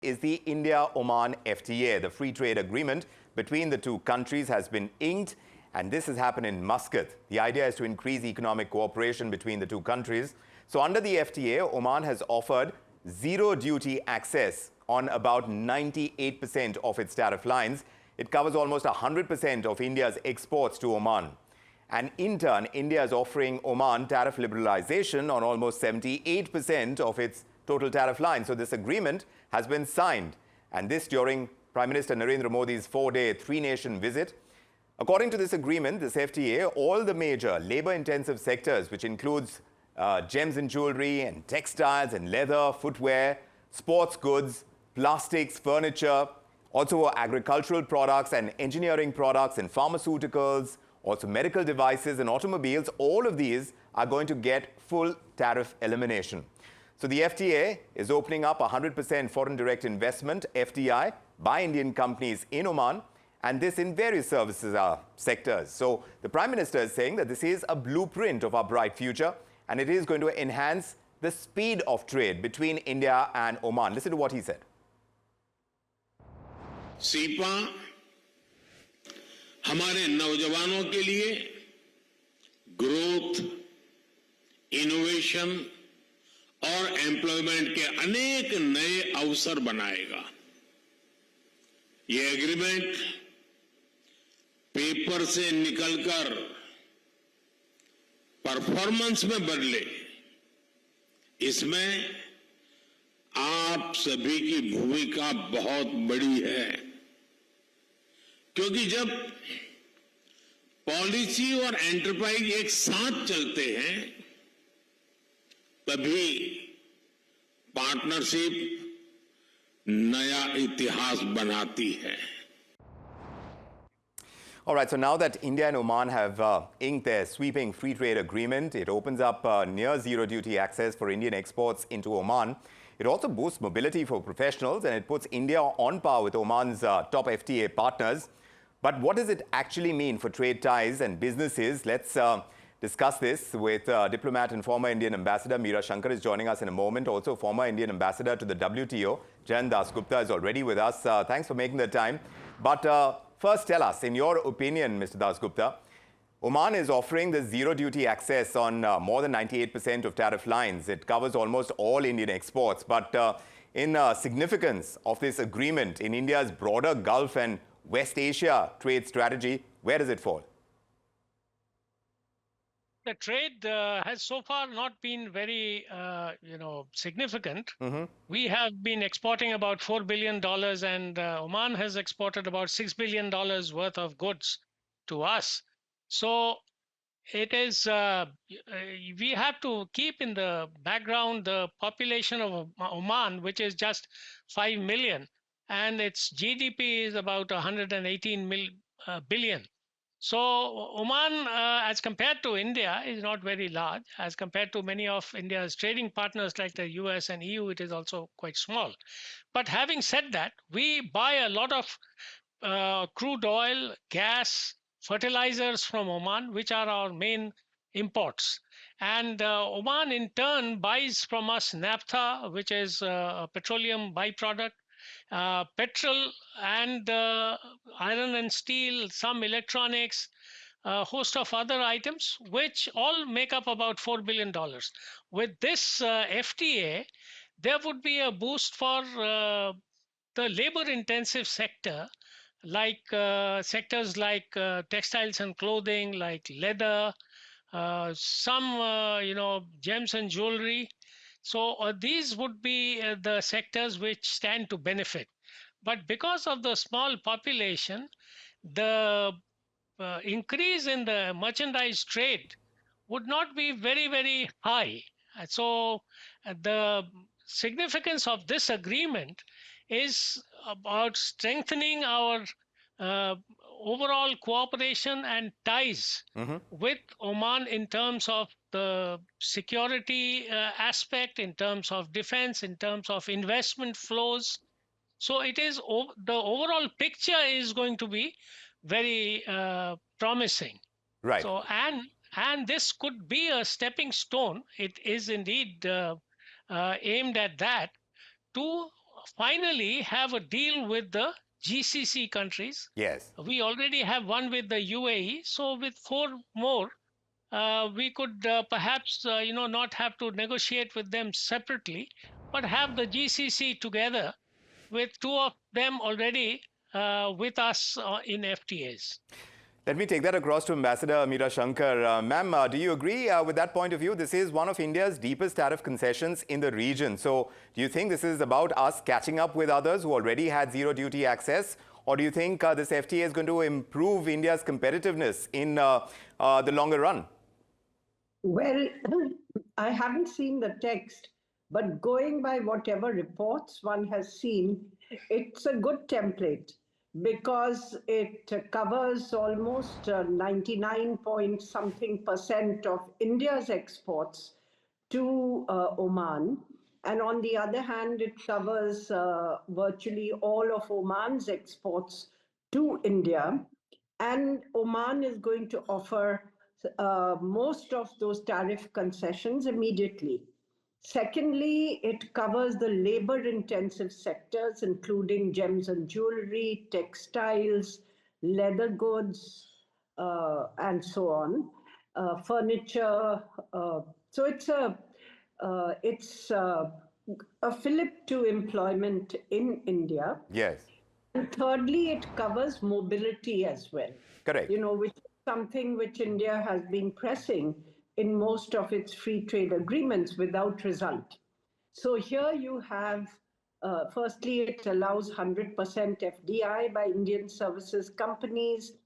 is the India-Oman FTA. The free trade agreement between the two countries has been inked, and this has happened in Muscat. The idea is to increase economic cooperation between the two countries. So under the FTA, Oman has offered zero duty access on about 98% of its tariff lines. It covers almost 100% of India's exports to Oman. And in turn, India is offering Oman tariff liberalization on almost 78% of its total tariff line. So this agreement has been signed, and this during Prime Minister Narendra Modi's 4-day, 3-nation visit. According to this agreement, this FTA, all the major labor-intensive sectors, which includes gems and jewellery and textiles and leather, footwear, sports goods, plastics, furniture, also agricultural products and engineering products and pharmaceuticals, also medical devices and automobiles, all of these are going to get full tariff elimination. So the FTA is opening up 100% foreign direct investment, FDI, by Indian companies in Oman, and this in various services sectors. So the Prime Minister is saying that this is a blueprint of our bright future, and it is going to enhance the speed of trade between India and Oman. Listen to what he said. Cepa हमारे नौजवानों के लिए growth, innovation और employment के अनेक नए अवसर बनाएगा। ये एग्रीमेंट पेपर से निकलकर परफॉर्मेंस में बदले, इसमें आप सभी की भूमिका बहुत बड़ी है, क्योंकि जब पॉलिसी और एंटरप्राइज एक साथ चलते हैं तभी पार्टनरशिप नया इतिहास बनाती है। All right, so now that India and Oman have inked their sweeping free trade agreement, it opens up near zero duty access for Indian exports into Oman. It also boosts mobility for professionals, and it puts India on par with Oman's top FTA partners. But what does it actually mean for trade ties and businesses? Let's discuss this with diplomat and former Indian ambassador Meera Shankar is joining us in a moment. Also, former Indian ambassador to the WTO, Jayant Dasgupta, is already with us. Thanks for making the time. But first, tell us, in your opinion, Mr. Dasgupta, Oman is offering the zero duty access on more than 98% of tariff lines. It covers almost all Indian exports. But in significance of this agreement in India's broader Gulf and West Asia trade strategy, where does it fall? The trade has so far not been very, significant. We have been exporting about $4 billion, and Oman has exported about $6 billion worth of goods to us. So it is, we have to keep in the background the population of Oman, which is just 5 million, and its GDP is about 118 billion. So Oman, as compared to India, is not very large. As compared to many of India's trading partners like the US and EU, it is also quite small. But having said that, we buy a lot of crude oil, gas, fertilizers from Oman, which are our main imports. And Oman, in turn, buys from us naphtha, which is a petroleum byproduct, petrol and iron and steel, some electronics, a host of other items, which all make up about $4 billion. With this FTA, there would be a boost for the labor-intensive sector, like sectors like textiles and clothing, like leather, some gems and jewelry. So these would be the sectors which stand to benefit. But because of the small population, the increase in the merchandise trade would not be very, very high. So the significance of this agreement is about strengthening our overall cooperation and ties with Oman in terms of the security aspect, in terms of defense, in terms of investment flows. So it is the overall picture is going to be very promising. Right. So and this could be a stepping stone. It is indeed aimed at that, to finally have a deal with the GCC countries. Yes. We already have one with the UAE, so with 4 more, we could perhaps not have to negotiate with them separately, but have the GCC together with 2 of them already with us in FTAs. Let me take that across to Ambassador Meera Shankar. Ma'am, do you agree with that point of view? This is one of India's deepest tariff concessions in the region. So do you think this is about us catching up with others who already had zero duty access? Or do you think this FTA is going to improve India's competitiveness in the longer run? Well, I haven't seen the text, but going by whatever reports one has seen, it's a good template because it covers almost 99 point something percent of India's exports to Oman. And on the other hand, it covers virtually all of Oman's exports to India. And Oman is going to offer most of those tariff concessions immediately. Secondly, it covers the labor-intensive sectors, including gems and jewellery, textiles, leather goods, and so on, furniture. So it's a fillip to employment in India. Yes. And thirdly, it covers mobility as well. Correct. Which is something which India has been pressing in most of its free trade agreements without result. So here you have, firstly, it allows 100% FDI by Indian services companies.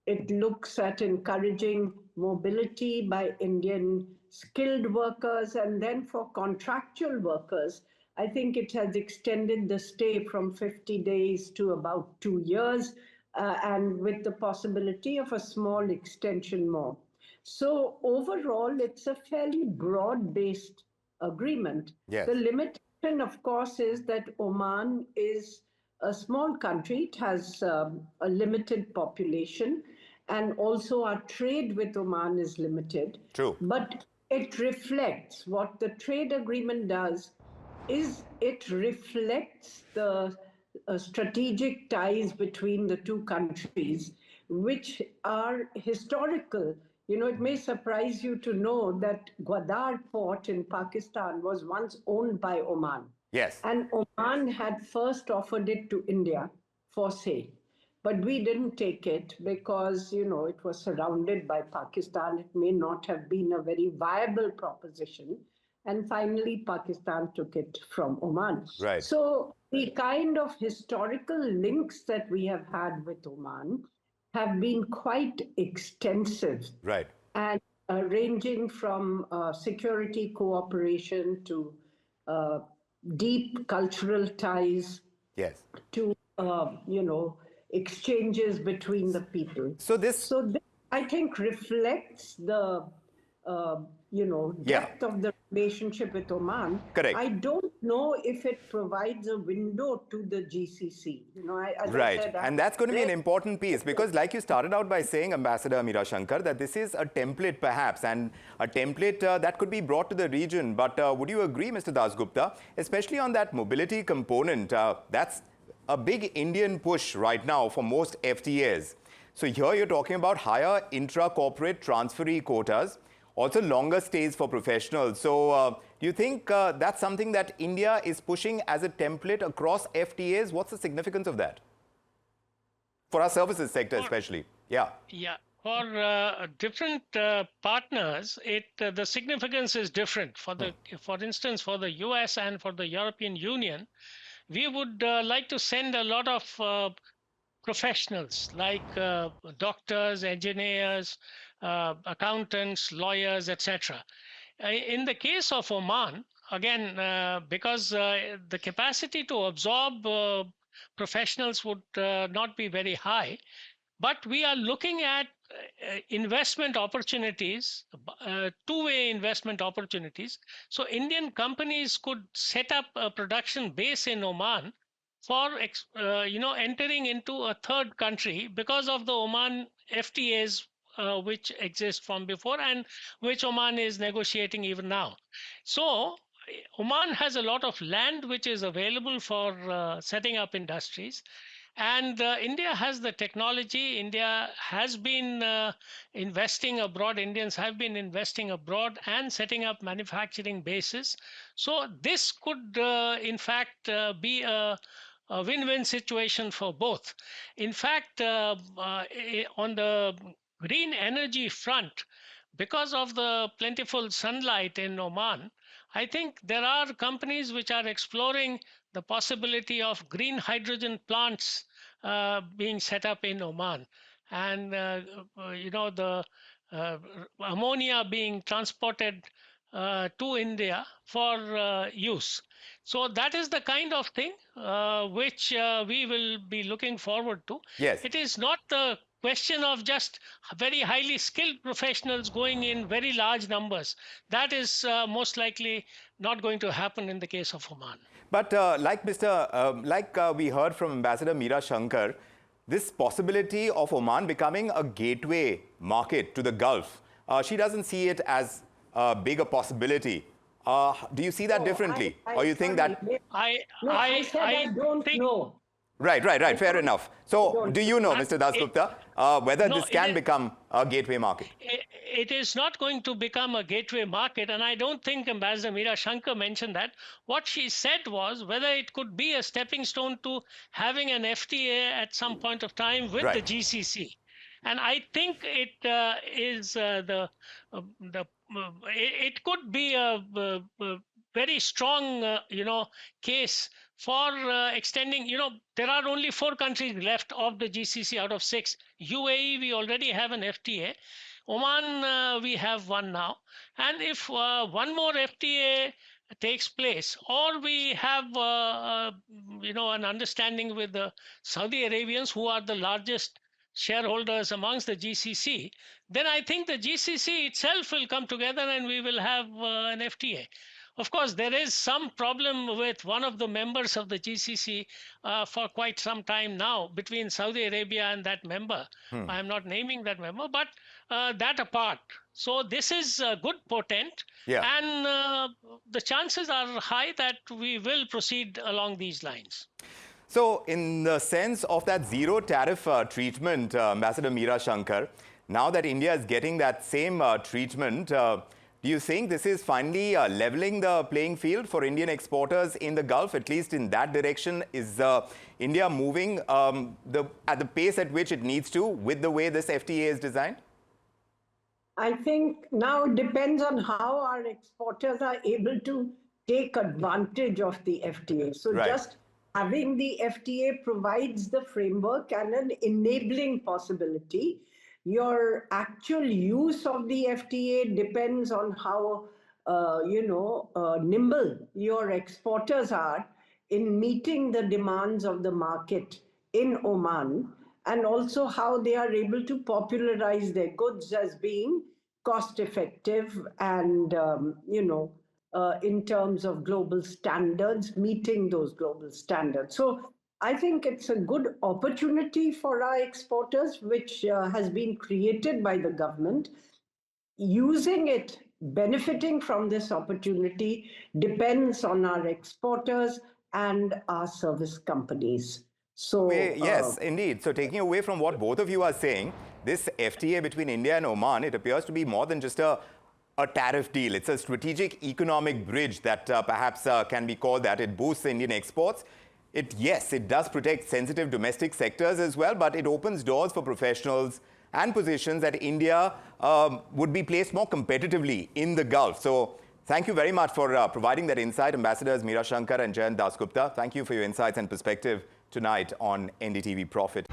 It looks at encouraging mobility by Indian skilled workers, and then for contractual workers, I think it has extended the stay from 50 days to about 2 years, and with the possibility of a small extension more. So overall, it's a fairly broad-based agreement. Yes. The limitation, of course, is that Oman is a small country. It has a limited population, and also our trade with Oman is limited. True. But it reflects what the trade agreement does is it reflects the strategic ties between the two countries, which are historical. It may surprise you to know that Gwadar port in Pakistan was once owned by Oman. Yes. And Oman had first offered it to India for sale. But we didn't take it because, it was surrounded by Pakistan. It may not have been a very viable proposition. And finally, Pakistan took it from Oman. Right. So the kind of historical links that we have had with Oman have been quite extensive. Right. And ranging from security cooperation to deep cultural ties. Yes. To, exchanges between the people. So this, I think, reflects the, depth of the relationship with Oman. Correct. I don't know if it provides a window to the GCC. Right. And that's going to be an important piece because like you started out by saying, Ambassador Meera Shankar, that this is a template perhaps and a template that could be brought to the region. But would you agree, Mr. Dasgupta, especially on that mobility component, that's a big Indian push right now for most FTAs. So here you're talking about higher intra-corporate transferee quotas, also longer stays for professionals. So do you think that's something that India is pushing as a template across FTAs? What's the significance of that? For our services sector especially. Yeah. Yeah. For different partners, the significance is different. For instance, for the US and for the European Union, we would like to send a lot of professionals like doctors, engineers, accountants, lawyers, etc. In the case of Oman, again, because the capacity to absorb professionals would not be very high, but we are looking at investment opportunities, two-way investment opportunities. So Indian companies could set up a production base in Oman for entering into a third country because of the Oman FTAs which exist from before and which Oman is negotiating even now. So Oman has a lot of land which is available for setting up industries. And India has the technology. India has been investing abroad. Indians have been investing abroad and setting up manufacturing bases. So this could, in fact, be a win-win situation for both. In fact, on the green energy front, because of the plentiful sunlight in Oman, I think there are companies which are exploring the possibility of green hydrogen plants being set up in Oman, and the uh, ammonia being transported to India for use. So that is the kind of thing which we will be looking forward to. Yes. It is not the question of just very highly skilled professionals going in very large numbers. That is most likely not going to happen in the case of Oman. But we heard from Ambassador Meera Shankar, this possibility of Oman becoming a gateway market to the Gulf, she doesn't see it as big a possibility. Do you see that differently? Or you think that... I said I don't know. Right. Fair enough. So do you know, Mr. Dasgupta, whether this can become a gateway market? It is not going to become a gateway market, and I don't think Ambassador Meera Shankar mentioned that. What she said was whether it could be a stepping stone to having an FTA at some point of time with the GCC. And I think it is it could be a very strong, case for extending. There are only 4 countries left of the GCC out of 6. UAE, we already have an FTA. Oman, we have one now. And if one more FTA takes place, or we have, an understanding with the Saudi Arabians, who are the largest shareholders amongst the GCC, then I think the GCC itself will come together and we will have an FTA. Of course, there is some problem with one of the members of the GCC for quite some time now between Saudi Arabia and that member. I am not naming that member, but that apart. So this is a good portent, and the chances are high that we will proceed along these lines. So in the sense of that zero tariff treatment, Ambassador Meera Shankar, now that India is getting that same treatment, do you think this is finally leveling the playing field for Indian exporters in the Gulf, at least in that direction? Is India moving at the pace at which it needs to with the way this FTA is designed? I think now it depends on how our exporters are able to take advantage of the FTA. So just having the FTA provides the framework and an enabling possibility. Your actual use of the FTA depends on how, nimble your exporters are in meeting the demands of the market in Oman, and also how they are able to popularize their goods as being cost effective and, in terms of global standards, meeting those global standards. So I think it's a good opportunity for our exporters, which has been created by the government. Using it, benefiting from this opportunity, depends on our exporters and our service companies. So yes, indeed. So taking away from what both of you are saying, this FTA between India and Oman, it appears to be more than just a tariff deal. It's a strategic economic bridge that perhaps can be called that. It boosts Indian exports. Yes, it does protect sensitive domestic sectors as well, but it opens doors for professionals and positions that India would be placed more competitively in the Gulf. So thank you very much for providing that insight, Ambassadors Meera Shankar and Jayant Dasgupta. Thank you for your insights and perspective tonight on NDTV Profit.